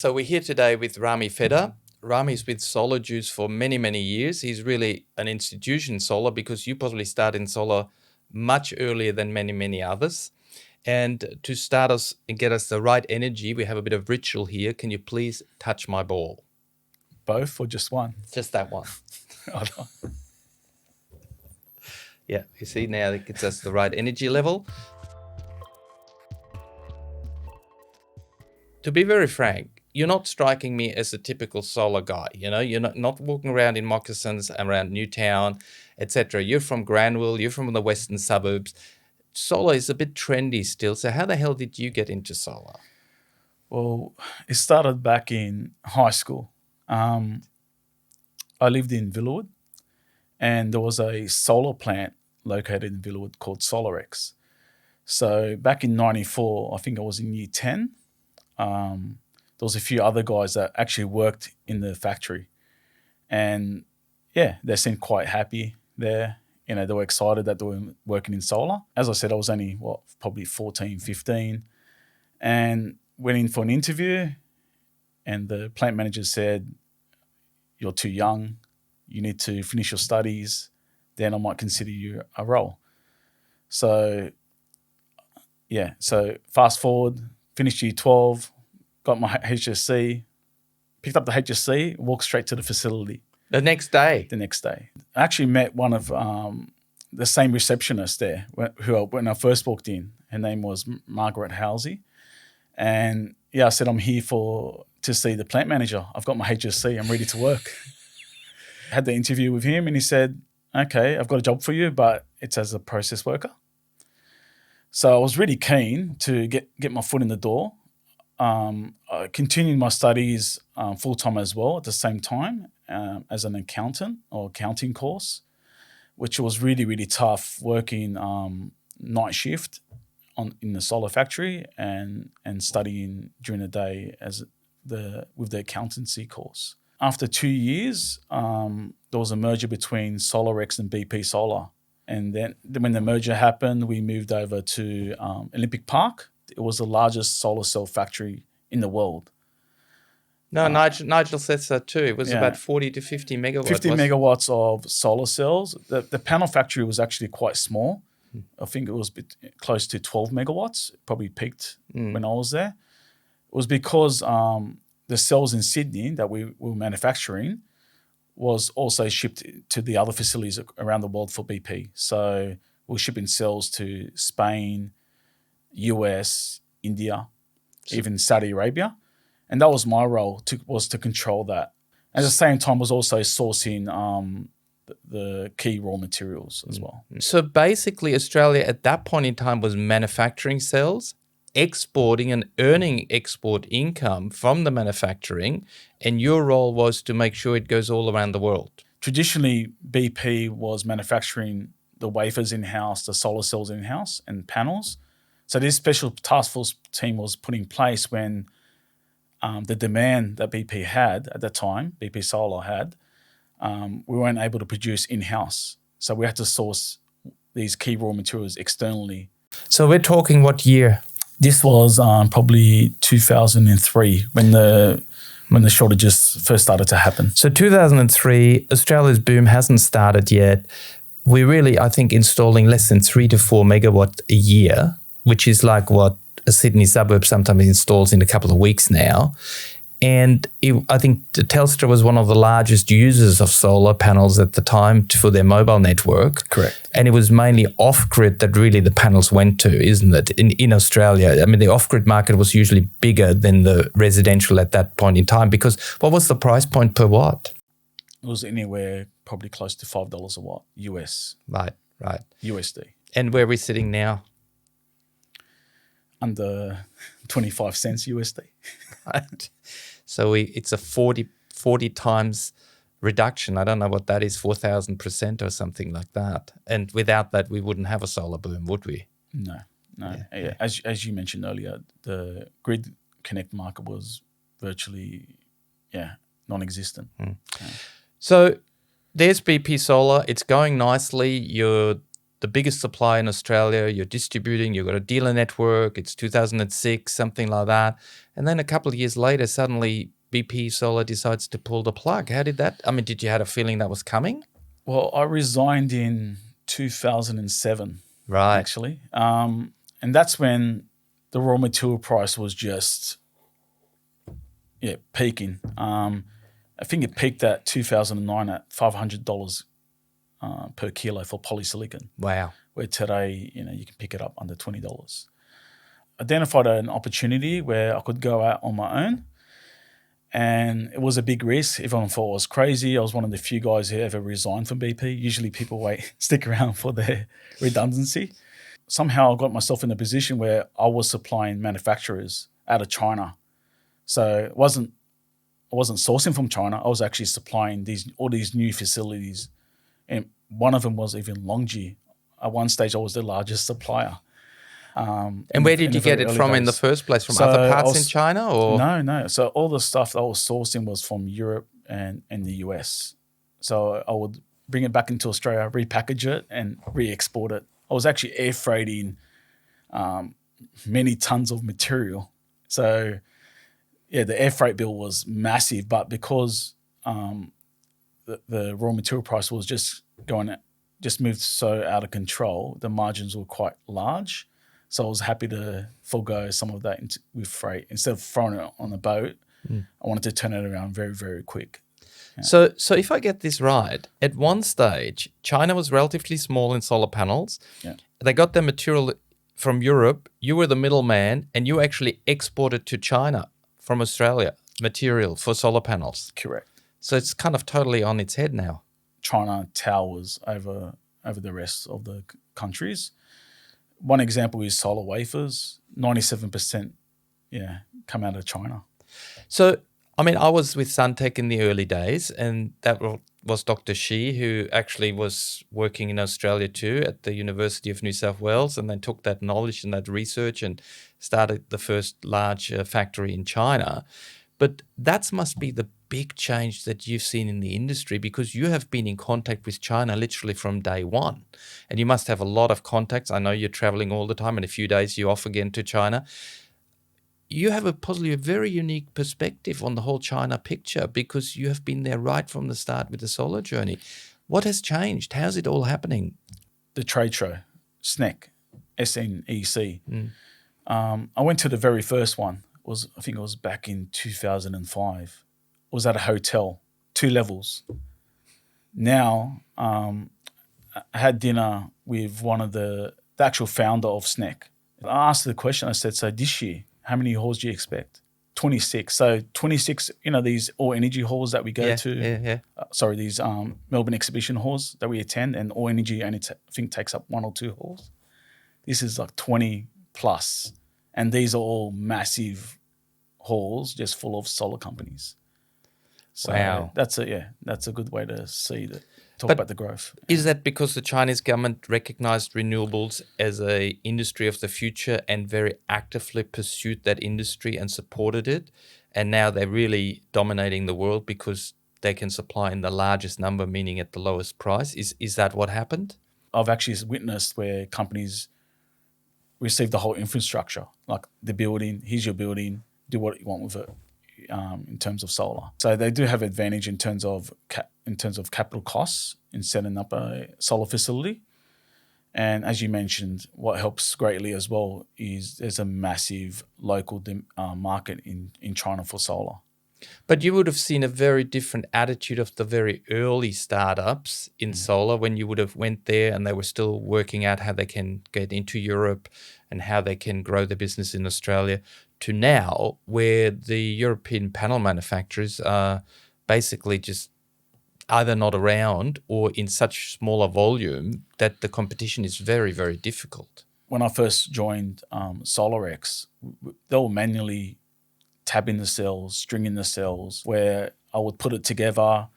So we're here today with Rami Fedda. Rami's with Solarjuice for many, many years. He's really an institution in solar because you probably started in solar much earlier than many, many others. And to start us and get us the right energy, we have a bit of ritual here. Can you please touch my ball? Both or just one? Just that one. Yeah, you see now it gets us the right energy level. To be very frank, you're not striking me as a typical solar guy. You know, you're not walking around in moccasins around Newtown, etc. You're from Granville, you're from the western suburbs. Solar is a bit trendy still. So how the hell did you get into solar? Well, it started back in high school. I lived in Villawood, and there was a solar plant located in Villawood called SolarX. So back in '94, I think I was in year 10. There was a few other guys that actually worked in the factory, and yeah, they seemed quite happy there. You know, they were excited that they were working in solar. As I said, I was only probably 14, 15, and went in for an interview, and the plant manager said, "You're too young. You need to finish your studies. Then I might consider you a role." So yeah, so fast forward, finished year 12, got my HSC, picked up the HSC, walked straight to the facility. The next day? The next day. I actually met one of the same receptionist there when I first walked in. Her name was Margaret Halsey. And yeah, I said, "I'm here to see the plant manager. I've got my HSC. I'm ready to work." Had the interview with him and he said, "Okay, I've got a job for you, but it's as a process worker." So I was really keen to get my foot in the door. I continued my studies full-time as well at the same time as an accountant or accounting course, which was really, really tough working night shift in the solar factory and studying during the day with the accountancy course. After 2 years, there was a merger between SolarX and BP Solar. And then when the merger happened, we moved over to Olympic Park. It was the largest solar cell factory in the world. No, Nigel says that too. It was about 40 to 50 megawatts. 50 megawatts of solar cells. The panel factory was actually quite small. I think it was close to 12 megawatts. It probably peaked when I was there. It was because the cells in Sydney that we were manufacturing was also shipped to the other facilities around the world for BP. So we were shipping cells to Spain, US, India, even Saudi Arabia. And that was my role, was to control that. At the same time, was also sourcing the key raw materials as well. So basically, Australia at that point in time was manufacturing cells, exporting and earning export income from the manufacturing, and your role was to make sure it goes all around the world. Traditionally, BP was manufacturing the wafers in-house, the solar cells in-house and panels. So this special task force team was put in place when the demand that BP had at the time, BP Solar had, we weren't able to produce in-house. So we had to source these key raw materials externally. So we're talking what year? This was probably 2003 when the shortages first started to happen. So 2003, Australia's boom hasn't started yet. We're really, I think, installing less than 3 to 4 megawatt a year, which is like what a Sydney suburb sometimes installs in a couple of weeks now. And I think Telstra was one of the largest users of solar panels at the time for their mobile network. Correct. And it was mainly off-grid that really the panels went to, isn't it, in Australia? I mean, the off-grid market was usually bigger than the residential at that point in time because what was the price point per watt? It was anywhere probably close to $5 a watt, US. Right. USD. And where are we sitting now? Under 25 cents USD. Right. So it's a 40 times reduction. I don't know what that is, 4,000% or something like that. And without that, we wouldn't have a solar boom, would we? No. Yeah. As you mentioned earlier, the grid connect market was virtually, non-existent. So there's BP Solar. It's going nicely. You're the biggest supplier in Australia, you're distributing, you've got a dealer network, it's 2006, something like that. And then a couple of years later, suddenly BP Solar decides to pull the plug. How did that, I mean, did you have a feeling that was coming? Well, I resigned in 2007, Right. actually. And that's when the raw material price was just, peaking. I think it peaked at 2009 at $500 per kilo for polysilicon. Wow. Where today, you can pick it up under $20. Identified an opportunity where I could go out on my own, and it was a big risk. Everyone thought I was crazy. I was one of the few guys who ever resigned from BP. Usually people stick around for their redundancy. Somehow I got myself in a position where I was supplying manufacturers out of China. So I wasn't sourcing from China. I was actually supplying all these new facilities. And one of them was even Longji. At one stage, I was the largest supplier. And where did you get it from in the first place? From other parts in China? Or? No. So all the stuff that I was sourcing was from Europe and the US. So I would bring it back into Australia, repackage it, and re-export it. I was actually air freighting many tons of material. So, the air freight bill was massive, but because the raw material price was just moved so out of control, the margins were quite large. So I was happy to forego some of that with freight. Instead of throwing it on a boat, I wanted to turn it around very, very quick. Yeah. So if I get this right, at one stage, China was relatively small in solar panels. Yeah. They got their material from Europe. You were the middleman, and you actually exported to China from Australia material for solar panels. Correct. So it's kind of totally on its head now. China towers over the rest of the countries. One example is solar wafers. 97%, come out of China. So, I mean, I was with Suntech in the early days, and that was Dr. Shi, who actually was working in Australia too at the University of New South Wales, and then took that knowledge and that research and started the first large factory in China. But that must be the big change that you've seen in the industry, because you have been in contact with China literally from day one. And you must have a lot of contacts. I know you're traveling all the time. In a few days, you're off again to China. You have possibly a very unique perspective on the whole China picture, because you have been there right from the start with the solar journey. What has changed? How's it all happening? The trade show, SNEC, SNEC. I went to the very first one. I think it was back in 2005. It was at a hotel, 2 levels. Now, I had dinner with one of the actual founder of SNEC. I asked the question, I said, so this year, how many halls do you expect? 26. So 26, these all energy halls that we go to. These Melbourne exhibition halls that we attend, and all energy only I think takes up 1 or 2 halls. This is like 20 plus. And these are all massive halls just full of solar companies. So wow. That's a good way to talk about the growth. Is that because the Chinese government recognized renewables as an industry of the future and very actively pursued that industry and supported it? And now they're really dominating the world because they can supply in the largest number, meaning at the lowest price. Is that what happened? I've actually witnessed where companies receive the whole infrastructure, like the building, here's your building, do what you want with it. In terms of solar, so they do have advantage in terms of capital costs in setting up a solar facility. And as you mentioned, what helps greatly as well is there's a massive local market in China for solar. But you would have seen a very different attitude of the very early startups in solar when you would have went there and they were still working out how they can get into Europe and how they can grow their business in Australia, to now where the European panel manufacturers are basically just either not around or in such smaller volume that the competition is very, very difficult. When I first joined SolarX, they were manually tabbing the cells, stringing the cells, where I would put it together,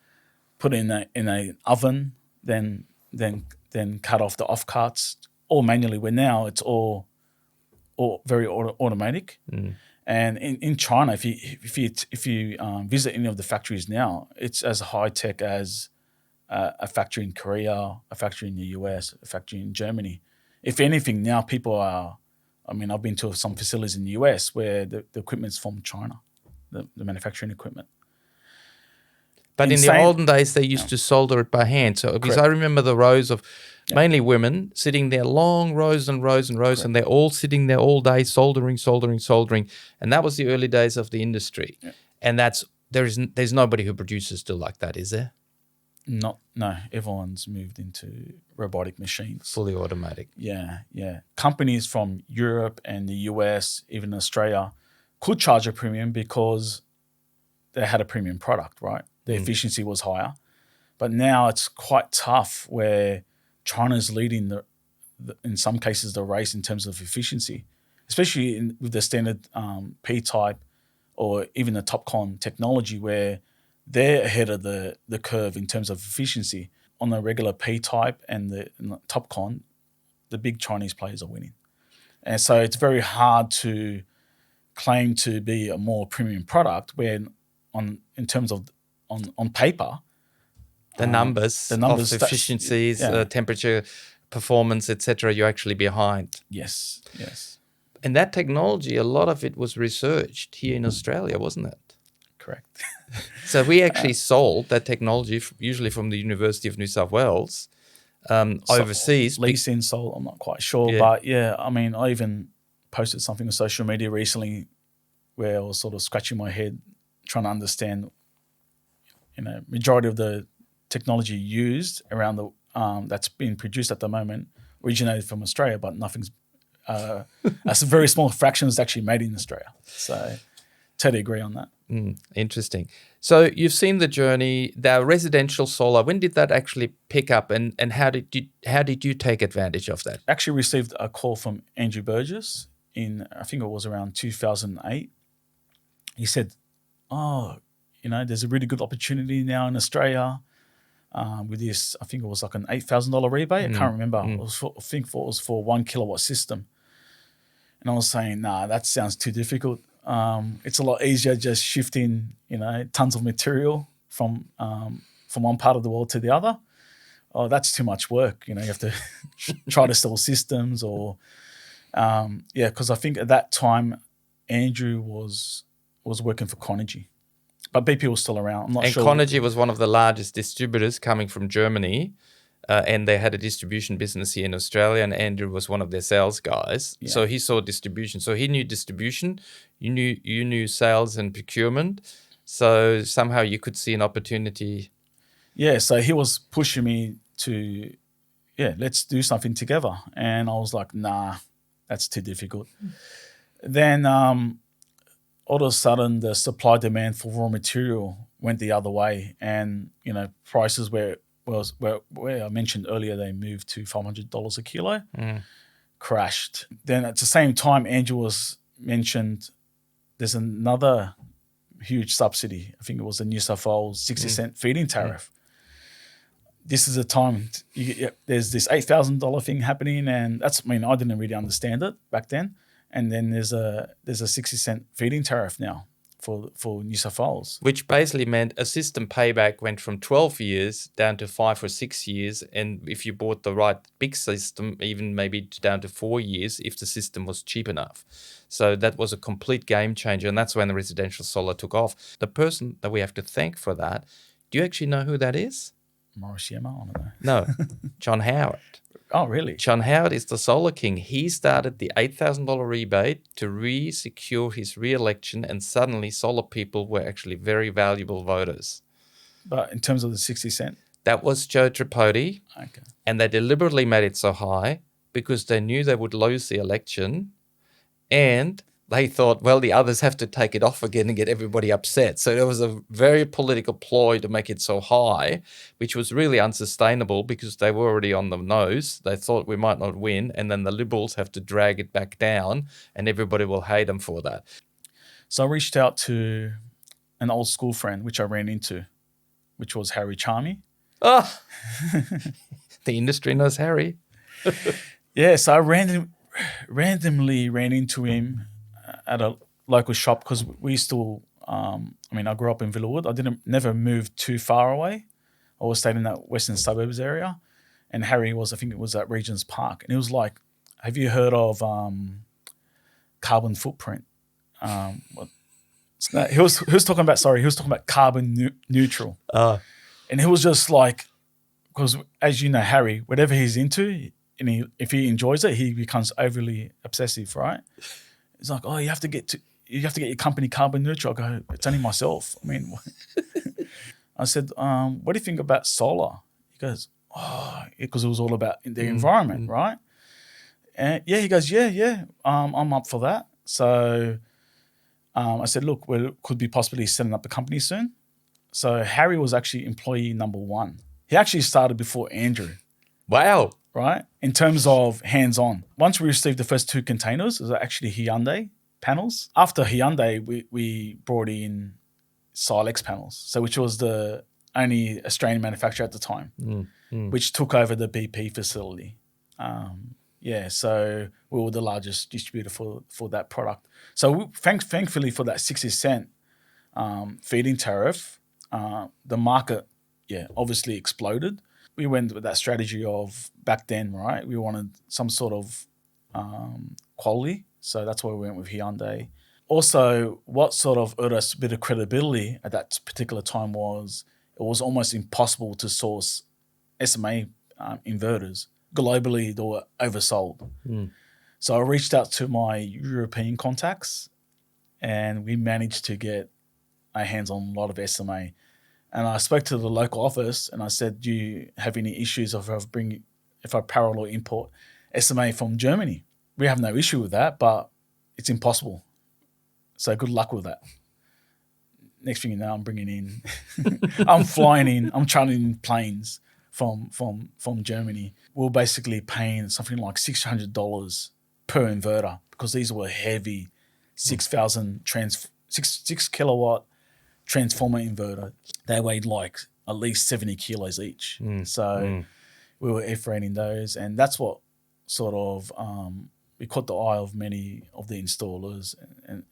put it in an oven, then cut off the off cuts, all manually. Where now it's all very automatic. And in China, if you visit any of the factories now, it's as high tech as a factory in Korea, a factory in the US, a factory in Germany. If anything, now people are. I mean, I've been to some facilities in the US where the equipment's from China, the manufacturing equipment. But in the olden days, they used to solder it by hand. So because I remember the rows of mainly women sitting there, long rows and rows and rows, and they're all sitting there all day soldering. And that was the early days of the industry. Yeah. And there's nobody who produces still like that, is there? No. Everyone's moved into robotic machines. Fully automatic. Yeah. Companies from Europe and the US, even Australia, could charge a premium because they had a premium product, right? The efficiency was higher. But now it's quite tough where China's leading, in some cases, the race in terms of efficiency, especially with the standard P-type or even the TOPCon technology where they're ahead of the curve in terms of efficiency. On the regular P-type and the TOPCon, the big Chinese players are winning. And so it's very hard to claim to be a more premium product when in terms of on paper, the numbers of efficiencies, temperature, performance, etc., you're actually behind. Yes. And that technology, a lot of it was researched here in Australia, wasn't it? Correct. So we actually sold that technology, usually from the University of New South Wales, overseas. Leasing, sold, I'm not quite sure. But I mean, I even posted something on social media recently where I was sort of scratching my head trying to understand, majority of the technology used around that's being produced at the moment originated from Australia, but nothing's a very small fraction is actually made in Australia. So totally agree on that. Interesting. So you've seen the journey, the residential solar. When did that actually pick up, and how did you take advantage of that? Actually received a call from Andrew Burgess in, I think it was around 2008. He said, there's a really good opportunity now in Australia with this, I think it was like an $8,000 rebate. I can't remember. I think it was for 1 kilowatt system. And I was saying, that sounds too difficult. It's a lot easier just shifting, tons of material from one part of the world to the other. Oh, that's too much work. You have to try to sell systems or, because I think at that time, Andrew was working for Conergy. But BP was still around. I'm not sure. And Conergy was one of the largest distributors coming from Germany, and they had a distribution business here in Australia, and Andrew was one of their sales guys. Yeah. So he saw distribution. So he knew distribution. You knew sales and procurement. So somehow you could see an opportunity. Yeah, so he was pushing me to, let's do something together. And I was like, nah, that's too difficult. Then all of a sudden, the supply demand for raw material went the other way, and prices where I mentioned earlier they moved to $500 a kilo, crashed. Then at the same time, Andrew was mentioned. There's another huge subsidy. I think it was the New South Wales 60-cent feed-in tariff. This is a time there's this $8,000 thing happening, and I didn't really understand it back then. And then there's a 60-cent feed-in tariff now for New South Wales. Which basically meant a system payback went from 12 years down to 5 or 6 years. And if you bought the right big system, even maybe down to 4 years if the system was cheap enough. So that was a complete game changer. And that's when the residential solar took off. The person that we have to thank for that, do you actually know who that is? Morris Yema, I don't know. No, John Howard. Oh, really? John Howard is the solar king. He started the $8,000 rebate to re-secure his re-election, and suddenly solar people were actually very valuable voters. But in terms of the 60 cent? That was Joe Tripodi. Okay. And they deliberately made it so high because they knew they would lose the election, and they thought, well, the others have to take it off again and get everybody upset. So it was a very political ploy to make it so high, which was really unsustainable because they were already on the nose. They thought we might not win, and then the Liberals have to drag it back down, and everybody will hate them for that. So I reached out to an old school friend, which I ran into, which was Harry Charmy. Oh, the industry knows Harry. Yeah, so I randomly ran into him at a local shop because we still, I grew up in Villawood. I never moved too far away. I always stayed in that western suburbs area, and Harry was, I think it was at Regent's Park, and it was like, have you heard of carbon footprint? He was talking about carbon neutral, and he was just like, because as you know, Harry, whatever he's into, and if he enjoys it, he becomes overly obsessive, right? He's like, oh, you have to get your company carbon neutral. I go, it's only myself. I mean, I said, what do you think about solar? He goes, oh, because it was all about the environment, right? And he goes, yeah, I'm up for that. So I said, look, we could be possibly setting up a company soon. So Harry was actually employee number 1. He actually started before Andrew. Wow. Right? In terms of hands-on. Once we received the first 2 containers, it was actually Hyundai panels. After Hyundai, we brought in SolarX panels, so which was the only Australian manufacturer at the time, which took over the BP facility. So we were the largest distributor for that product. So thankfully for that 60-cent feed-in tariff, the market, obviously exploded. We went with that strategy of back then, right? We wanted some sort of quality. So that's why we went with Hyundai. Also, what sort of earned us a bit of credibility at that particular time was it was almost impossible to source SMA inverters. Globally, they were oversold. So I reached out to my European contacts and we managed to get our hands on a lot of SMA. And I spoke to the local office and I said, do you have any issues if I parallel import SMA from Germany? We have no issue with that, but it's impossible. So good luck with that. Next thing you know, I'm bringing in, I'm flying in, I'm chartering in planes from Germany. We're basically paying something like $600 per inverter because these were heavy 6,000 6 kilowatt transformer inverter. They weighed like at least 70 kilos each. We were air-freighting those, and that's what sort of we caught the eye of many of the installers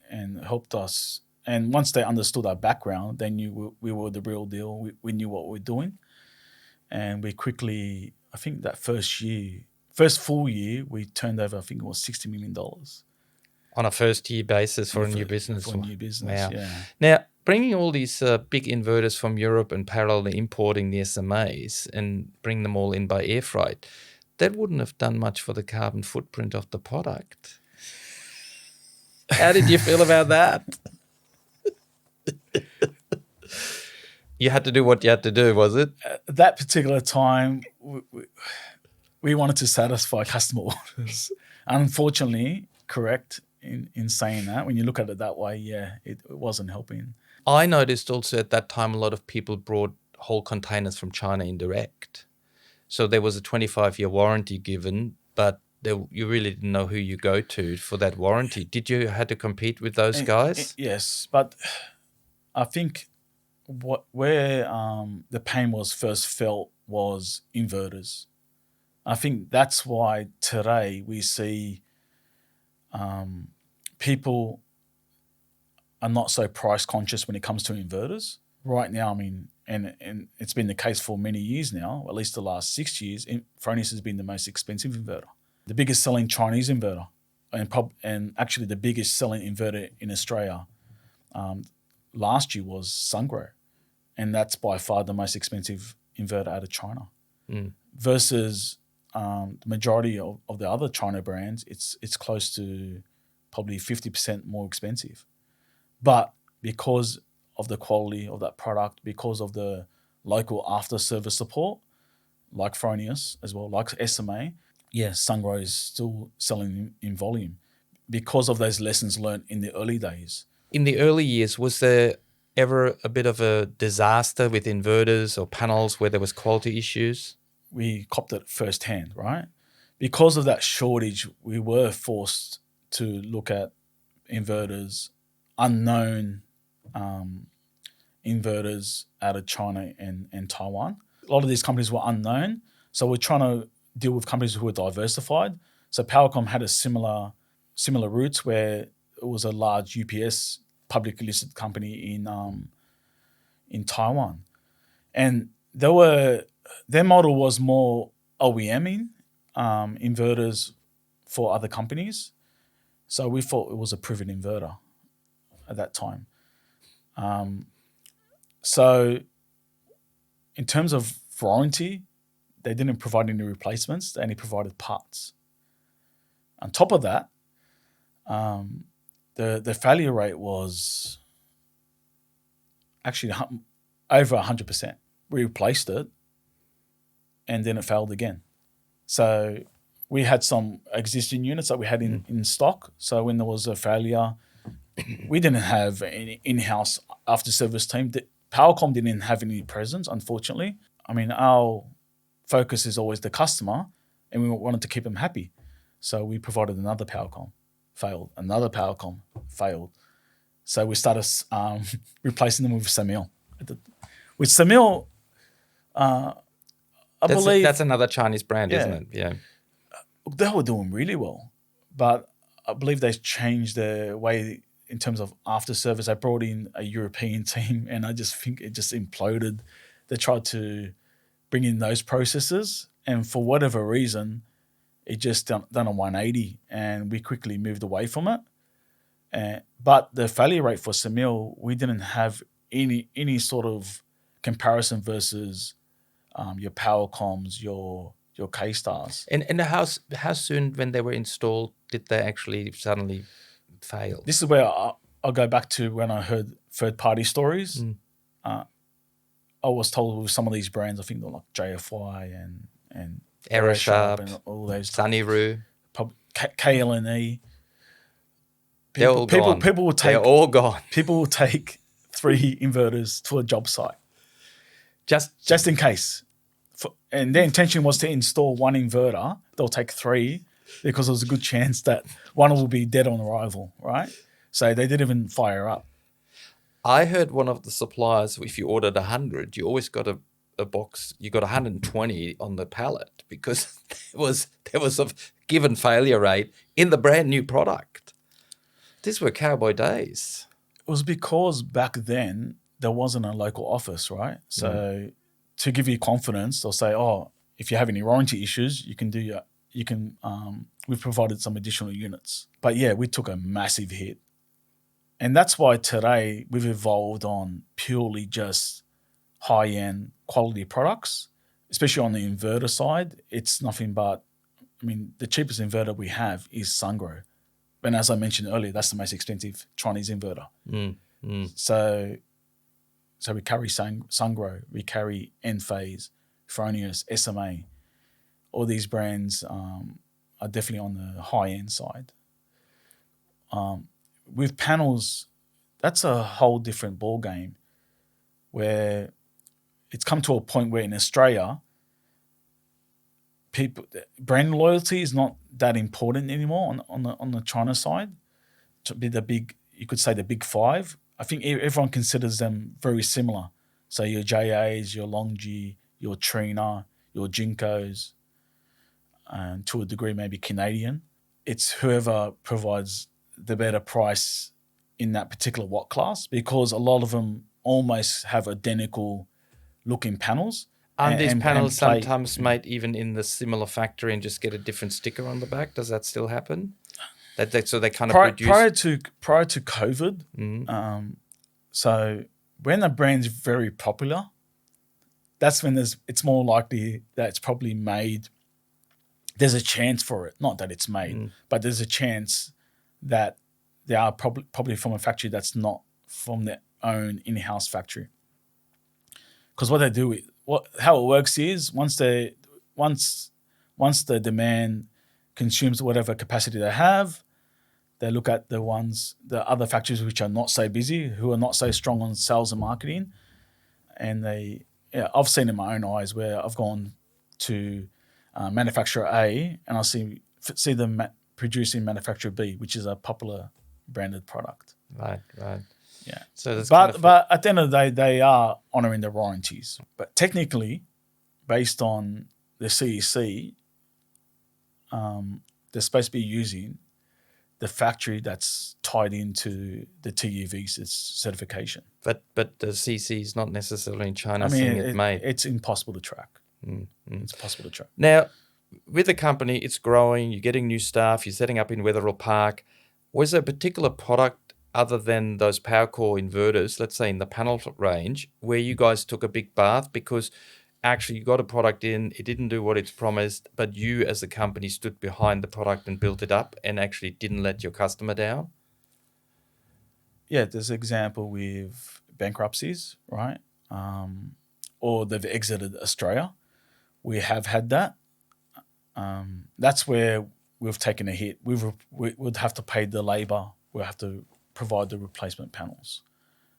and helped us. And once they understood our background, they knew we were the real deal. We knew what we were doing, and we quickly, I think that first full year, we turned over, I think it was $60 million. On a first-year basis for a new business. For a new business, wow. yeah. Now, bringing all these big inverters from Europe and parallelly importing the SMAs and bring them all in by air freight, that wouldn't have done much for the carbon footprint of the product. How did you feel about that? You had to do what you had to do, was it? At that particular time, we wanted to satisfy customer orders. Unfortunately, correct in saying that. When you look at it that way, it wasn't helping. I noticed also at that time a lot of people brought whole containers from China indirect. So there was a 25-year warranty given, but you really didn't know who you go to for that warranty. Did you have to compete with those guys? Yes, but I think where the pain was first felt was inverters. I think that's why today we see people are not so price conscious when it comes to inverters. Right now, I mean, and it's been the case for many years now, at least the last 6 years, Fronius has been the most expensive inverter. The biggest selling Chinese inverter and actually the biggest selling inverter in Australia last year was Sungrow. And that's by far the most expensive inverter out of China. Versus the majority of the other China brands, it's close to probably 50% more expensive. But because of the quality of that product, because of the local after-service support, like Fronius as well, like SMA, Sungrow is still selling in volume because of those lessons learned in the early days. In the early years, was there ever a bit of a disaster with inverters or panels where there was quality issues? We copped it firsthand, right? Because of that shortage, we were forced to look at inverters, unknown inverters out of China and Taiwan. A lot of these companies were unknown, so we're trying to deal with companies who were diversified. So Powercom had a similar roots where it was a large UPS publicly listed company in Taiwan, and their model was more OEMing inverters for other companies. So we thought it was a proven inverter at that time. So in terms of warranty, they didn't provide any replacements. They only provided parts. On top of that, the failure rate was actually over 100%. We replaced it, and then it failed again. So we had some existing units that we had in stock. So when there was a failure, we didn't have any in-house after-service team. Powercom didn't have any presence, unfortunately. I mean, our focus is always the customer, and we wanted to keep them happy. So we provided another Powercom, failed. Another Powercom, failed. So we started replacing them with Samil. With Samil, I believe... That's another Chinese brand, isn't it? Yeah. They were doing really well. But I believe they changed their way in terms of after service. They brought in a European team, and I just think it just imploded. They tried to bring in those processes, and for whatever reason, it just done a 180, and we quickly moved away from it. But the failure rate for Samil, we didn't have any sort of comparison versus your Powercoms, your K-Stars. And how soon when they were installed did they actually suddenly fail? This is where I'll go back to when I heard third-party stories. I was told with some of these brands, I think they're like JFY and Aerosharp and all those. Sunnyru. KLNE. They're all gone. They're all gone. People will take 3 inverters to a job site. Just in case. And their intention was to install 1 inverter. They'll take 3 because there's a good chance that one will be dead on arrival, right? So they didn't even fire up. I heard one of the suppliers, if you ordered 100, you always got a box, you got 120 on the pallet because there was a given failure rate in the brand new product. These were cowboy days. It was because back then there wasn't a local office, right? So to give you confidence, they'll say, "Oh, if you have any warranty issues, we've provided some additional units." But yeah, we took a massive hit, and that's why today we've evolved on purely just high-end quality products, especially on the inverter side. It's nothing but, I mean, the cheapest inverter we have is Sungrow. And as I mentioned earlier, that's the most expensive Chinese inverter. So we carry Sungrow, we carry Enphase, Fronius, SMA. All these brands are definitely on the high-end side. With panels, that's a whole different ball game, where it's come to a point where in Australia, brand loyalty is not that important anymore on the China side. To be you could say the big 5. I think everyone considers them very similar. So your JAs, your Longji, your Trina, your Jinkos, and to a degree maybe Canadian. It's whoever provides the better price in that particular watt class, because a lot of them almost have identical looking panels. And these panels sometimes made even in the similar factory and just get a different sticker on the back? Does that still happen? So they kind of produce... Prior to COVID, so when a brand's very popular, that's when it's more likely that it's probably made. There's a chance for it. Not that it's made, but there's a chance that they are probably from a factory that's not from their own in-house factory. Because what they do, how it works is once the demand consumes whatever capacity they have, they look at the other factories which are not so busy, who are not so strong on sales and marketing, and I've seen in my own eyes where I've gone to manufacturer A and I see them producing manufacturer B, which is a popular branded product. Right. Yeah. So that's but at the end of the day, they are honouring their warranties. But technically, based on the CEC, they're supposed to be using the factory that's tied into the TUV certification. But the CC is not necessarily in China I mean, seeing it made. it's impossible to track. It's impossible to track. Now, with the company, it's growing, you're getting new staff, you're setting up in Wetherill Park. Was there a particular product other than those power core inverters, let's say in the panel range, where you guys took a big bath because actually you got a product in, it didn't do what it's promised, but you as a company stood behind the product and built it up and actually didn't let your customer down? Yeah, there's an example with bankruptcies, right? Or they've exited Australia. We have had that. That's where we've taken a hit. We would have to pay the labour. We'll have to provide the replacement panels.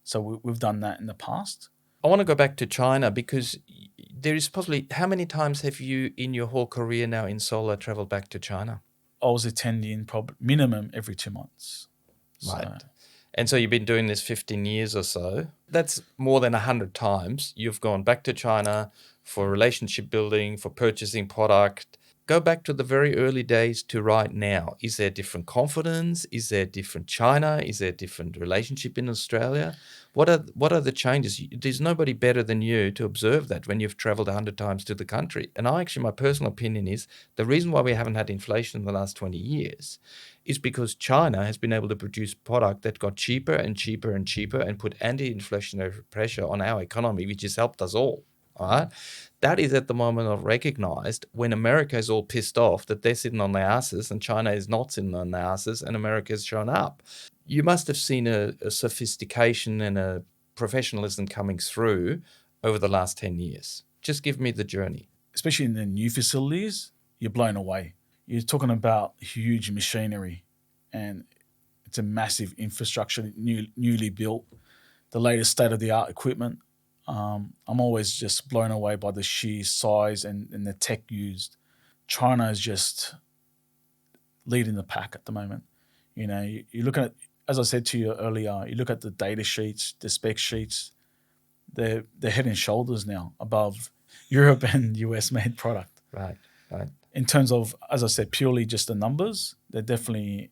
So we've done that in the past. I want to go back to China because there is possibly, how many times have you in your whole career now in solar traveled back to China? I was attending minimum every 2 months. Right. And so you've been doing this 15 years or so. That's more than 100 times. You've gone back to China for relationship building, for purchasing product. Go back to the very early days to right now. Is there different confidence? Is there different China? Is there different relationship in Australia? What are the changes? There's nobody better than you to observe that when you've traveled 100 times to the country. And my personal opinion is the reason why we haven't had inflation in the last 20 years is because China has been able to produce product that got cheaper and cheaper and cheaper and put anti-inflationary pressure on our economy, which has helped us all. All right. That is at the moment of recognized when America is all pissed off that they're sitting on their asses and China is not sitting on their asses and America has shown up. You must have seen a sophistication and a professionalism coming through over the last 10 years. Just give me the journey. Especially in the new facilities, you're blown away. You're talking about huge machinery and it's a massive infrastructure, newly built, the latest state-of-the-art equipment. I'm always just blown away by the sheer size and the tech used. China is just leading the pack at the moment. You know, you look at, as I said to you earlier, you look at the data sheets, the spec sheets, they're head and shoulders now above Europe and US made product. Right. In terms of, as I said, purely just the numbers, they're definitely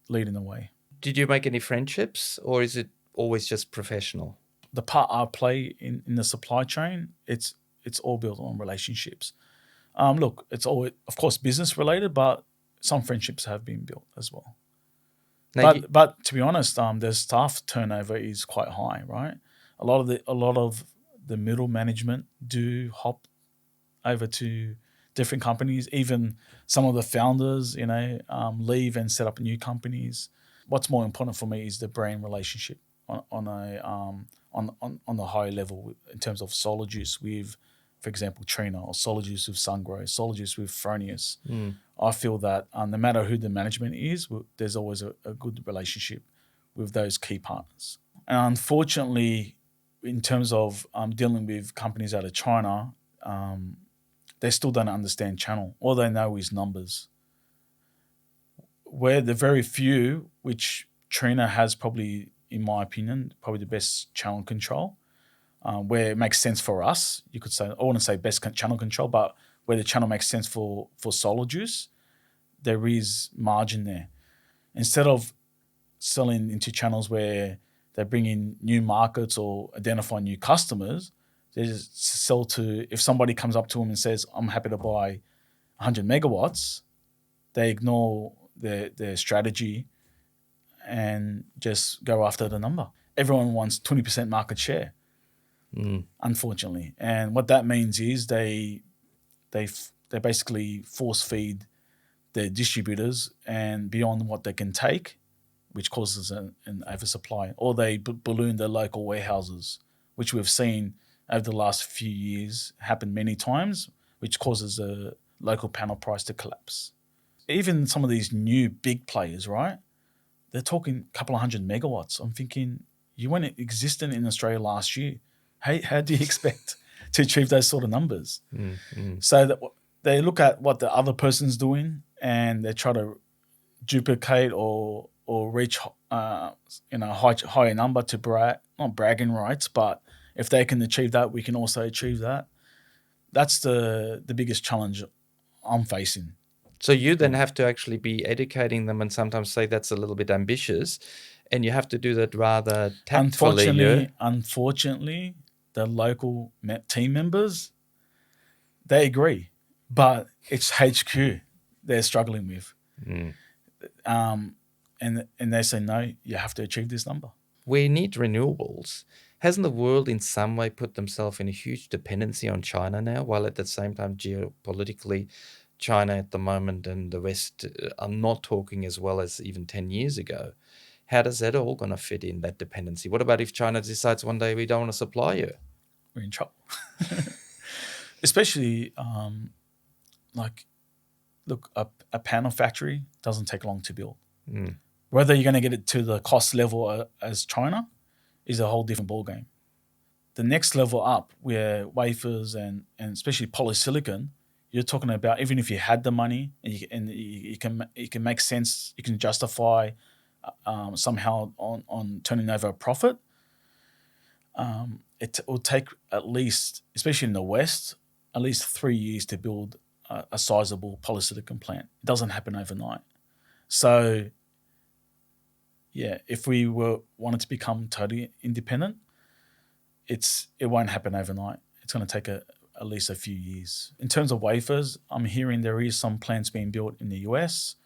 leading the way. Did you make any friendships or is it always just professional? The part I play in the supply chain, it's all built on relationships. Look, it's all, of course, business related, but some friendships have been built as well. But to be honest, the staff turnover is quite high, right? A lot of the middle management do hop over to different companies. Even some of the founders, leave and set up new companies. What's more important for me is the brand relationship on the high level in terms of Solarjuice with, for example, Trina, or Solarjuice with Sungrow, Solarjuice with Fronius. I feel that no matter who the management is, there's always a good relationship with those key partners. And unfortunately, in terms of dealing with companies out of China, they still don't understand channel. All they know is numbers. We're the very few, which Trina has probably, in my opinion, probably the best channel control, where it makes sense for us. You could say, I want to say best channel control, but where the channel makes sense for Solarjuice, there is margin there. Instead of selling into channels where they bring in new markets or identify new customers, they just sell to, if somebody comes up to them and says, I'm happy to buy 100 megawatts, they ignore their strategy and just go after the number. Everyone wants 20% market share, unfortunately. And what that means is they basically force feed their distributors and beyond what they can take, which causes an oversupply. Or they balloon their local warehouses, which we've seen over the last few years happen many times, which causes a local panel price to collapse. Even some of these new big players, right? They're talking a couple of 100 megawatts. I'm thinking, you weren't existent in Australia last year. How do you expect to achieve those sort of numbers? So that they look at what the other person's doing and they try to duplicate or reach higher number to not bragging rights, but if they can achieve that, we can also achieve that. That's the biggest challenge I'm facing. So you then have to actually be educating them and sometimes say that's a little bit ambitious, and you have to do that rather tactfully. Unfortunately, the local team members, they agree, but it's HQ they're struggling with. And they say, no, you have to achieve this number. We need renewables. Hasn't the world in some way put themselves in a huge dependency on China now, while at the same time geopolitically China at the moment and the West are not talking as well as even 10 years ago? How does that all going to fit in, that dependency? What about if China decides one day we don't want to supply you? We're in trouble. Especially, look, a panel factory doesn't take long to build. Whether you're going to get it to the cost level as China is a whole different ballgame. The next level up, where wafers and especially polysilicon, you're talking about even if you had the money and you can make sense, you can justify somehow on turning over a profit. It will take at least, especially in the West, at least 3 years to build a sizable polysilicon plant. It doesn't happen overnight. So, yeah, if we wanted to become totally independent, it won't happen overnight. It's going to take at least a few years. In terms of wafers, I'm hearing there is some plants being built in the US.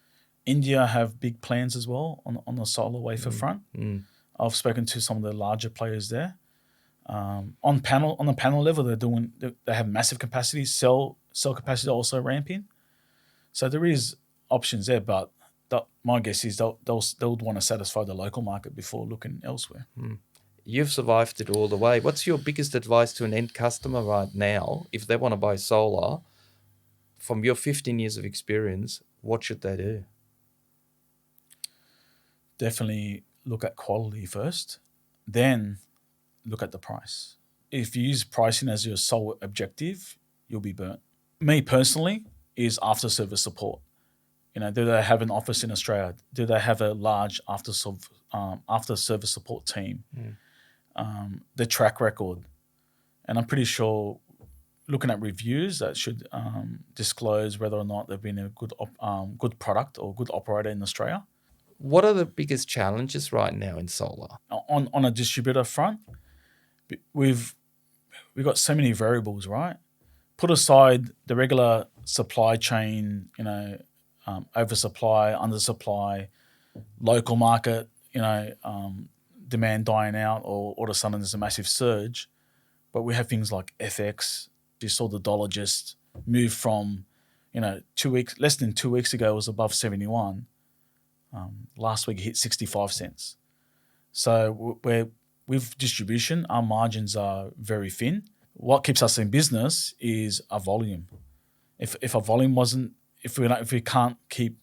India have big plans as well on the solar wafer front. I've spoken to some of the larger players there. On the panel level, they have massive capacity. Cell capacity also ramping. So there is options there, but my guess is they'll want to satisfy the local market before looking elsewhere. You've survived it all the way. What's your biggest advice to an end customer right now if they want to buy solar? From your 15 years of experience, what should they do? Definitely look at quality first, then look at the price. If you use pricing as your sole objective, you'll be burnt. Me personally is after service support. Do they have an office in Australia? Do they have a large after service support team? The track record, and I'm pretty sure looking at reviews that should disclose whether or not they've been a good product or good operator in Australia. What are the biggest challenges right now in solar? On a distributor front, we've got so many variables, right? Put aside the regular supply chain, oversupply, undersupply, local market, demand dying out, or all of a sudden there's a massive surge. But we have things like FX. You saw the dollar just move from, less than 2 weeks ago it was above 71. Last week it hit 65 cents. So with distribution, our margins are very thin. What keeps us in business is a volume. If a volume wasn't, if we can't keep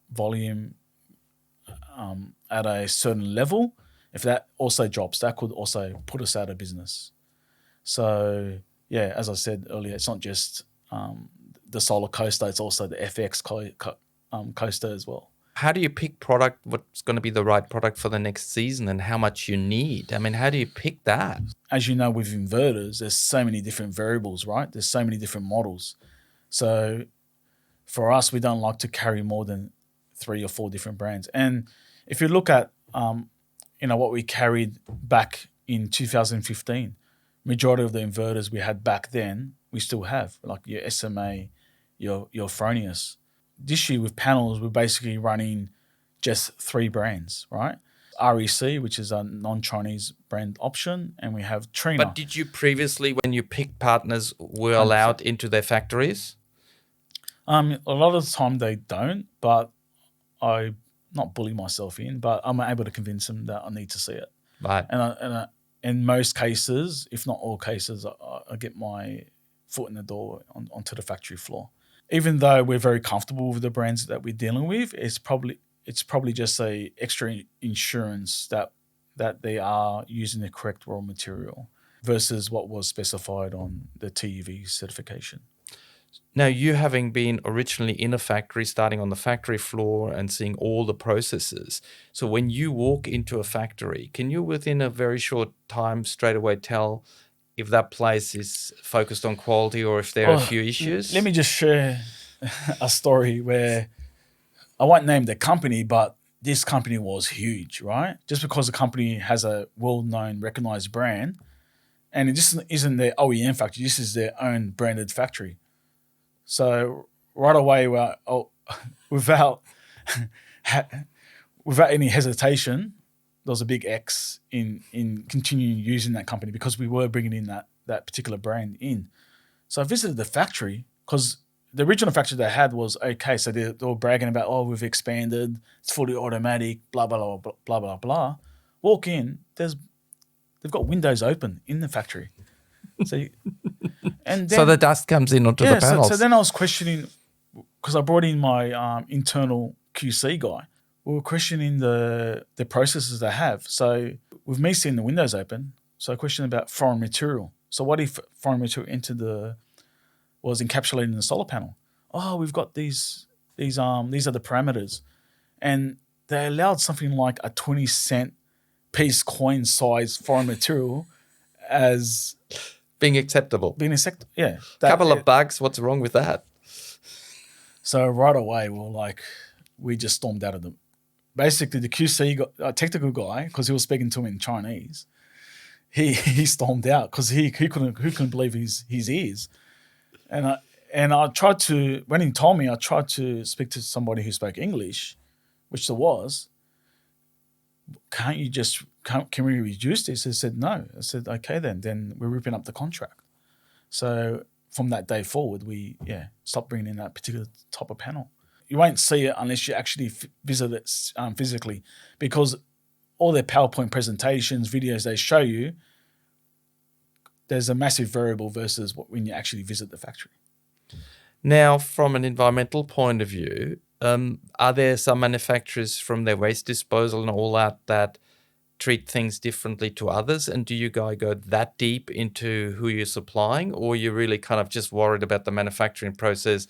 volume at a certain level, if that also drops, that could also put us out of business. So yeah, as I said earlier, it's not just the solar coaster; it's also the FX coaster as well. How do you pick product? What's going to be the right product for the next season, and how much you need? I mean, how do you pick that? As you know, with inverters, there's so many different variables, right? There's so many different models. So for us, we don't like to carry more than 3 or 4 different brands. And if you look at what we carried back in 2015, majority of the inverters we had back then, we still have, like your SMA, your Fronius. This year with panels, we're basically running just 3 brands, right? REC, which is a non-Chinese brand option, and we have Trina. But did you previously, when you picked partners, were allowed into their factories? A lot of the time they don't, but I not bully myself in, but I'm able to convince them that I need to see it. Right. And in most cases, if not all cases, I get my foot in the door onto the factory floor. Even though we're very comfortable with the brands that we're dealing with, it's probably just a extra insurance that they are using the correct raw material versus what was specified on the TUV certification. Now, you having been originally in a factory, starting on the factory floor and seeing all the processes. So when you walk into a factory, can you within a very short time straight away tell if that place is focused on quality or if there are a few issues? Let me just share a story where I won't name the company, but this company was huge, right? Just because the company has a well-known, recognized brand, and it just isn't their OEM factory. This is their own branded factory. So right away, without without any hesitation, there was a big X in continuing using that company because we were bringing in that particular brand in. So I visited the factory because the original factory they had was okay. So they were bragging about, oh, we've expanded, it's fully automatic, blah, blah, blah, blah, blah, blah, blah. Walk in, they've got windows open in the factory. So so the dust comes in onto the panels. So then I was questioning, because I brought in my internal QC guy. We were questioning the processes they have. So with me seeing the windows open, so I questioned about foreign material. So what if foreign material was encapsulated in the solar panel? Oh, we've got these are the parameters. And they allowed something like a 20-cent piece coin size foreign material as being acceptable. Yeah. Couple of bugs, what's wrong with that? So right away, we just stormed out of them. Basically, the QC technical guy, because he was speaking to him in Chinese, he stormed out because he couldn't believe his ears. And I tried to, when he told me, I tried to speak to somebody who spoke English, which there was. Can we reduce this? He said, no. I said, okay, then we're ripping up the contract. So from that day forward, we stopped bringing in that particular type of panel. You won't see it unless you actually visit it physically, because all their PowerPoint presentations, videos they show you, there's a massive variable versus when you actually visit the factory. Now, from an environmental point of view, are there some manufacturers from their waste disposal and all that treat things differently to others? And do you guys go that deep into who you're supplying, or you're really kind of just worried about the manufacturing process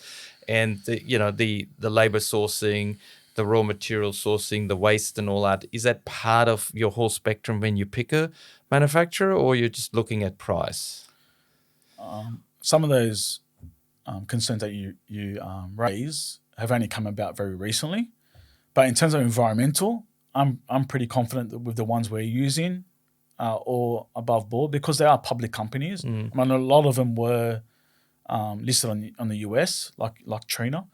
and the labor sourcing, the raw material sourcing, the waste and all that? Is that part of your whole spectrum when you pick a manufacturer, or you're just looking at price? Some of those concerns that you raise have only come about very recently. But in terms of environmental, I'm pretty confident that with the ones we're using or above board, because they are public companies. I mean, a lot of them were listed on the US, like Trina,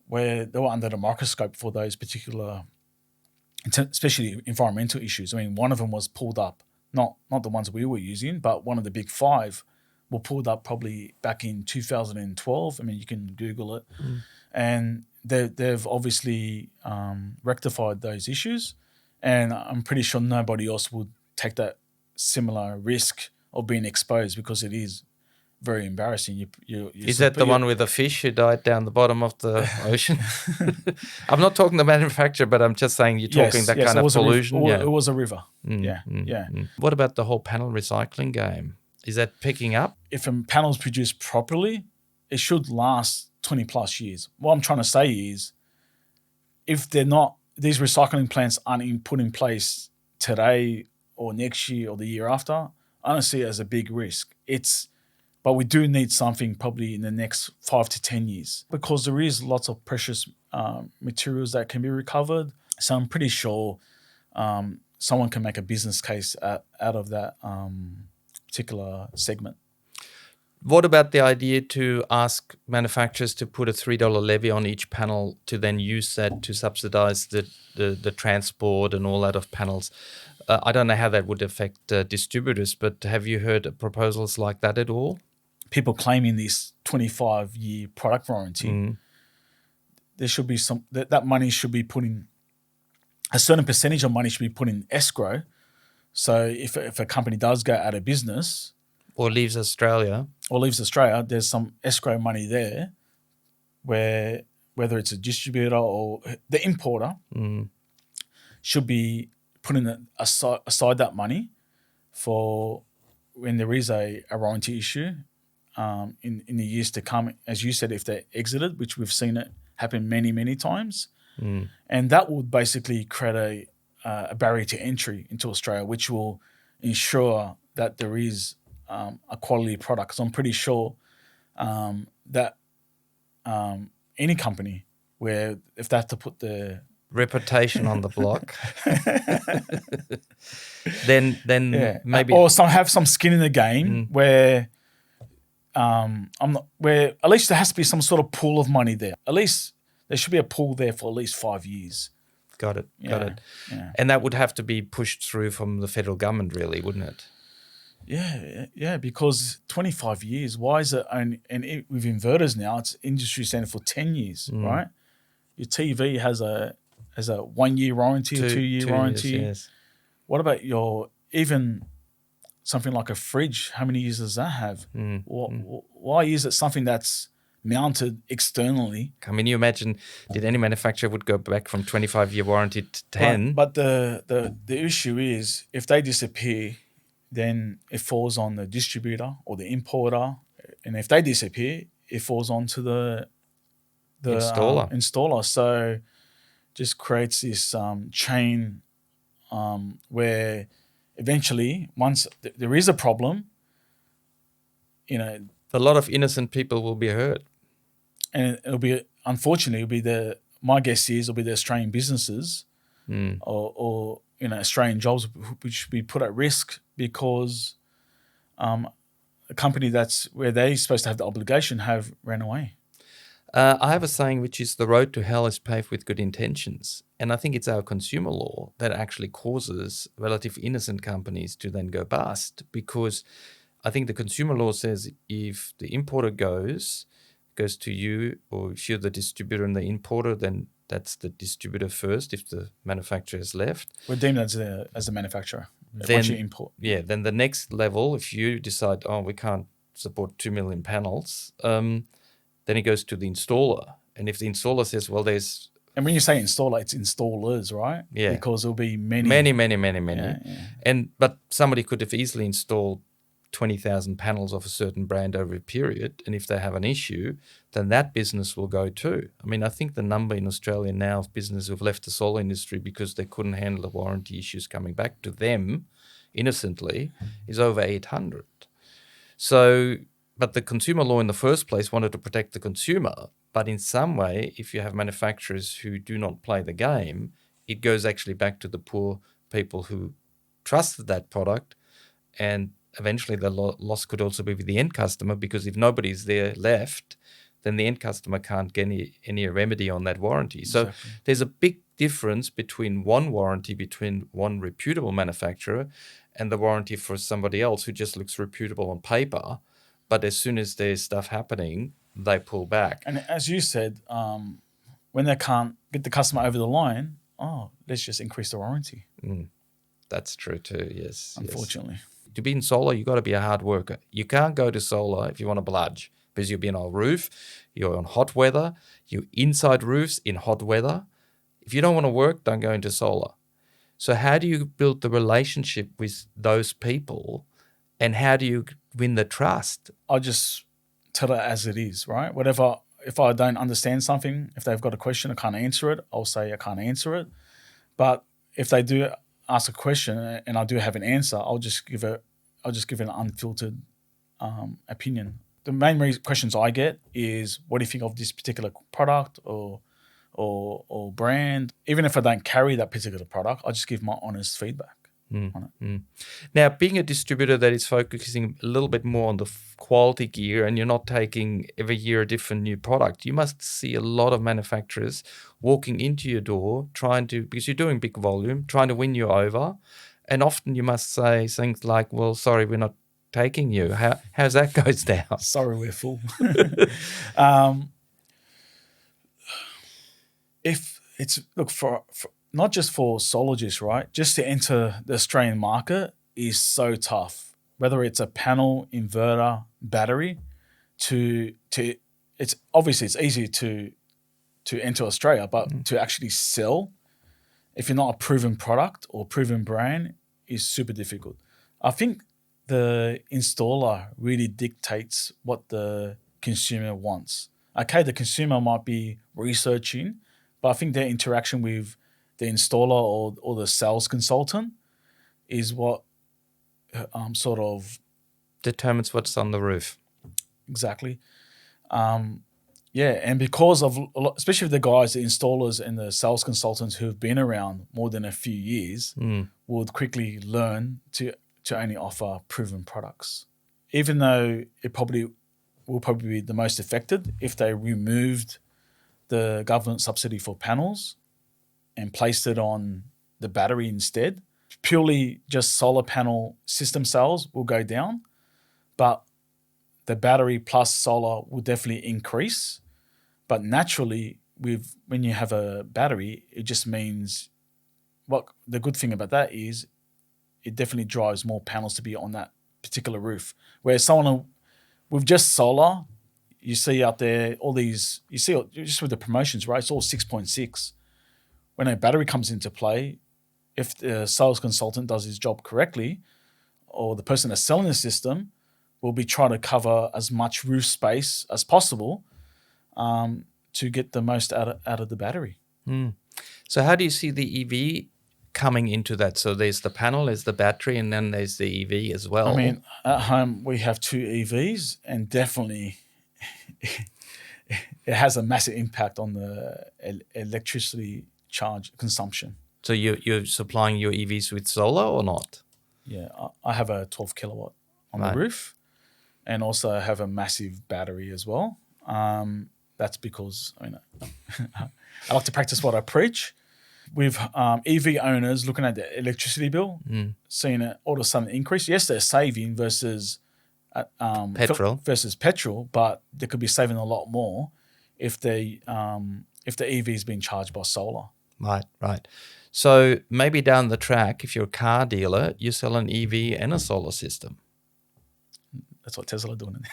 where they were under the microscope for those particular, especially environmental issues. I mean, one of them was pulled up, not the ones we were using, but one of the big five were pulled up probably back in 2012. I mean, you can Google it. And they've obviously rectified those issues. And I'm pretty sure nobody else would take that similar risk of being exposed, because it is very embarrassing. Is that the one with the fish who died down the bottom of the ocean? I'm not talking the manufacturer, but I'm just saying you're talking that kind of pollution. It was a river. What about the whole panel recycling game? Is that picking up? If a panel's produced properly, it should last 20 plus years. What I'm trying to say is, if these recycling plants aren't put in place today or next year or the year after, I don't see it as a big risk. But we do need something probably in the next 5 to 10 years, because there is lots of precious materials that can be recovered. So I'm pretty sure someone can make a business case out of that particular segment. What about the idea to ask manufacturers to put a $3 levy on each panel to then use that to subsidize the transport and all that of panels? I don't know how that would affect distributors, but have you heard proposals like that at all? People claiming this 25-year product warranty. There should be that money should be put in, a certain percentage of money should be put in escrow. So if a company does go out of business, or leaves Australia, there's some escrow money there, where whether it's a distributor or the importer should be putting aside that money for when there is a warranty issue in the years to come. As you said, if they're exited, which we've seen it happen many, many times, and that would basically create a barrier to entry into Australia, which will ensure that there is a quality product. Because I'm pretty sure that any company where if they have to put the reputation on the block, then maybe or have some skin in the game where where at least there has to be some sort of pool of money there. At least there should be a pool there for at least 5 years. Got it. Yeah. And that would have to be pushed through from the federal government, really, wouldn't it? Yeah, because 25 years, why is it only, with inverters now, it's industry standard for 10 years, right? Your TV has a 1 year warranty, a 2 year warranty. Years, yes. What about even something like a fridge? How many years does that have? Why is it something that's mounted externally? Can you imagine, did any manufacturer would go back from 25-year warranty to 10? But the issue is, if they disappear, then it falls on the distributor or the importer. And if they disappear, it falls onto the installer. So just creates this chain where eventually, once there is a problem, a lot of innocent people will be hurt. And unfortunately, my guess is it'll be the Australian businesses or Australian jobs which will be put at risk because a company that's where they're supposed to have the obligation have ran away. I have a saying which is the road to hell is paved with good intentions. And I think it's our consumer law that actually causes relatively innocent companies to then go bust, because I think the consumer law says if the importer goes to you, or if you're the distributor and the importer, then that's the distributor first if the manufacturer has left. We're deemed as the manufacturer then, once you import. Yeah, then the next level, if you decide, we can't support 2 million panels, then it goes to the installer. And if the installer says, there's... And when you say installer, it's installers, right? Yeah. Because there'll be many. Yeah. But somebody could have easily installed 20,000 panels of a certain brand over a period, and if they have an issue, then that business will go too. I mean, I think the number in Australia now of businesses who've left the solar industry because they couldn't handle the warranty issues coming back to them innocently is over 800. So, but the consumer law in the first place wanted to protect the consumer, but in some way, if you have manufacturers who do not play the game, it goes actually back to the poor people who trusted that product, and eventually the loss could also be with the end customer, because if nobody's there left, then the end customer can't get any remedy on that warranty. Exactly. So there's a big difference between one warranty between one reputable manufacturer and the warranty for somebody else who just looks reputable on paper, but as soon as there's stuff happening, they pull back. And as you said, when they can't get the customer over the line, let's just increase the warranty. That's true too, yes. Unfortunately. Yes. To be in solar, you've got to be a hard worker. You can't go to solar if you want to bludge, because you'll be on a roof, you're on hot weather, you're inside roofs in hot weather. If you don't want to work, don't go into solar. So how do you build the relationship with those people, and how do you win the trust? I'll just tell it as it is, right? Whatever, if I don't understand something, if they've got a question, I can't answer it, I'll say I can't answer it. But if they do ask a question and I do have an answer, I'll just give it an unfiltered opinion. The main questions I get is, what do you think of this particular product or brand? Even if I don't carry that particular product, I just give my honest feedback on it. Now, being a distributor that is focusing a little bit more on the quality gear, and you're not taking every year a different new product, you must see a lot of manufacturers walking into your door because you're doing big volume, trying to win you over. And often you must say things like, sorry, we're not taking you. How's that goes down? Sorry, we're full. If it's, look, for not just for Solarjuice, right? Just to enter the Australian market is so tough. Whether it's a panel, inverter, battery, it's obviously it's easy to enter Australia, but to actually sell, if you're not a proven product or proven brand, is super difficult. I think the installer really dictates what the consumer wants. Okay, the consumer might be researching, but I think their interaction with the installer or the sales consultant is what sort of determines what's on the roof. Exactly. Yeah, and because of a lot, especially the guys, the installers and the sales consultants who've been around more than a few years, would quickly learn to only offer proven products. Even though it will probably be the most affected if they removed the government subsidy for panels and placed it on the battery instead. Purely just solar panel system sales will go down, but the battery plus solar will definitely increase. But naturally, when you have a battery, it just means what the good thing about that is it definitely drives more panels to be on that particular roof. Whereas someone with just solar, you see out there all these, you see just with the promotions, right? It's all 6.6. When a battery comes into play, if the sales consultant does his job correctly, or the person that's selling the system will be trying to cover as much roof space as possible to get the most out of the battery. So how do you see the EV coming into that? So there's the panel, there's the battery, and then there's the EV as well. I mean, at home we have 2 EVs, and definitely it has a massive impact on the electricity charge consumption. So you're supplying your EVs with solar or not? Yeah, I have a 12 kilowatt on the roof, and also I have a massive battery as well. That's because I like to practice what I preach. With EV owners looking at the electricity bill, seeing it all of a sudden increase. Yes, they're saving versus petrol, but they could be saving a lot more if the EV is being charged by solar. Right. So maybe down the track, if you're a car dealer, you sell an EV and a solar system. That's what Tesla are doing.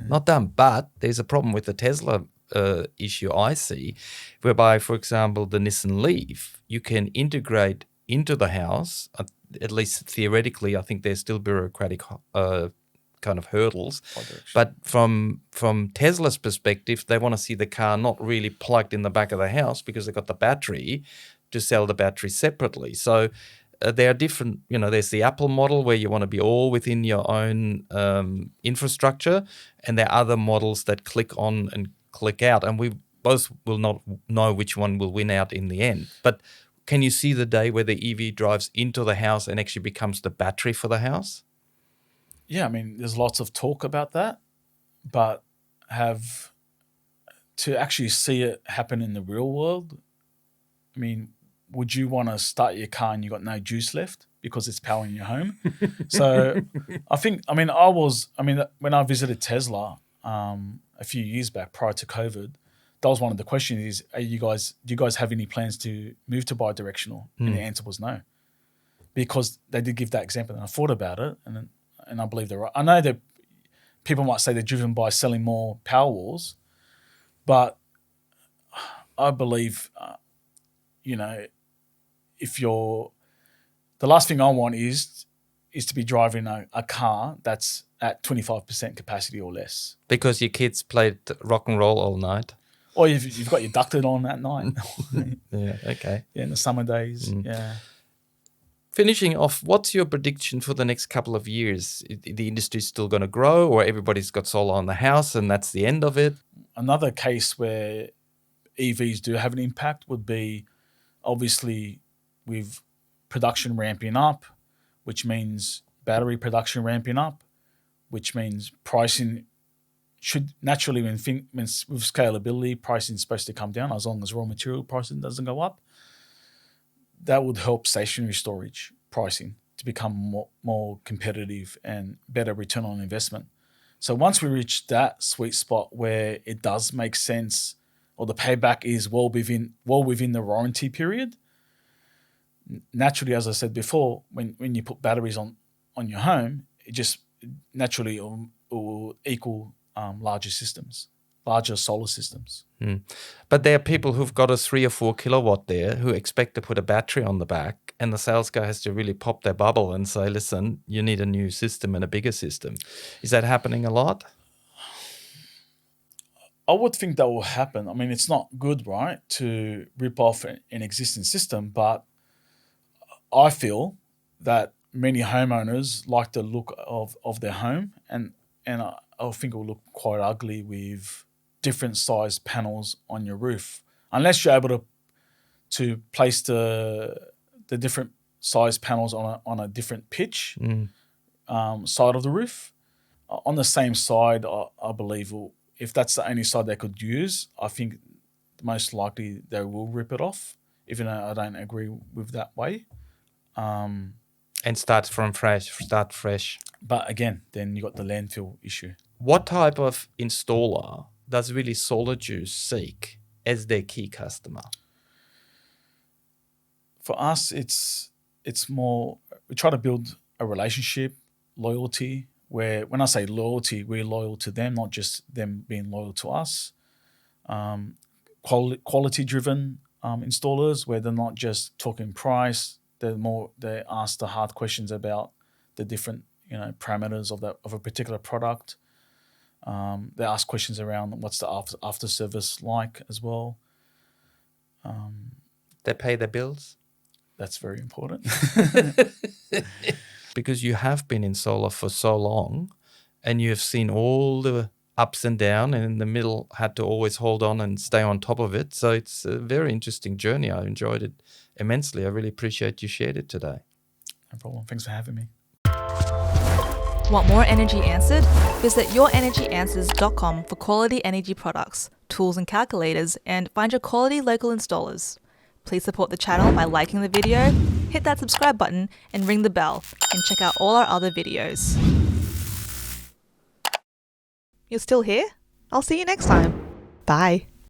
Not done. But there's a problem with the Tesla issue I see, whereby, for example, the Nissan Leaf, you can integrate into the house, at least theoretically. I think there's still bureaucratic kind of hurdles. But from Tesla's perspective, they want to see the car not really plugged in the back of the house because they've got the battery to sell the battery separately. So there are different, there's the Apple model where you want to be all within your own infrastructure, and there are other models that click on and click out, and we both will not know which one will win out in the end. But can you see the day where the EV drives into the house and actually becomes the battery for the house? Yeah, I mean, there's lots of talk about that, but to actually see it happen in the real world, I mean, would you want to start your car and you got no juice left because it's powering your home? So when I visited Tesla a few years back prior to COVID, that was one of the questions is, do you guys have any plans to move to bi-directional? And the answer was no, because they did give that example, and I thought about it, and I believe they're right. I know that people might say they're driven by selling more Powerwalls, but I believe, if the last thing I want is to be driving a car that's at 25% capacity or less. Because your kids played rock and roll all night. Or you've got your ducted on at night. Yeah, okay. Yeah, in the summer days, yeah. Finishing off, what's your prediction for the next couple of years? The industry's still going to grow, or everybody's got solar on the house and that's the end of it? Another case where EVs do have an impact would be obviously with production ramping up, which means battery production ramping up, which means pricing should naturally, with scalability, pricing is supposed to come down as long as raw material pricing doesn't go up. That would help stationary storage pricing to become more competitive and better return on investment. So once we reach that sweet spot where it does make sense, or the payback is well within the warranty period, naturally, as I said before, when you put batteries on your home, it just naturally will equal larger solar systems. But there are people who've got a 3 or 4 kilowatt there who expect to put a battery on the back, and the sales guy has to really pop their bubble and say, listen, you need a new system and a bigger system. Is that happening a lot? I would think that will happen. I mean, it's not good, right, to rip off an existing system, but I feel that many homeowners like the look of their home, and I think it will look quite ugly with different size panels on your roof, unless you're able to place the different size panels on a different pitch side of the roof. On the same side, I believe if that's the only side they could use, I think most likely they will rip it off, even though I don't agree with that way. And start fresh. But again, then you got the landfill issue. What type of installer does really Solarjuice seek as their key customer? For us, it's more, we try to build a relationship, loyalty, where when I say loyalty, we're loyal to them, not just them being loyal to us. Quality-driven installers, where they're not just talking price, they ask the hard questions about the different parameters of a particular product. They ask questions around what's the after service like as well. They pay their bills. That's very important. Because you have been in solar for so long and you have seen all the ups and downs, and in the middle had to always hold on and stay on top of it. So it's a very interesting journey. I enjoyed it immensely. I really appreciate you shared it today. No problem. Thanks for having me. Want more energy answered? Visit yourenergyanswers.com for quality energy products, tools and calculators, and find your quality local installers. Please support the channel by liking the video, hit that subscribe button, and ring the bell, and check out all our other videos. You're still here? I'll see you next time. Bye.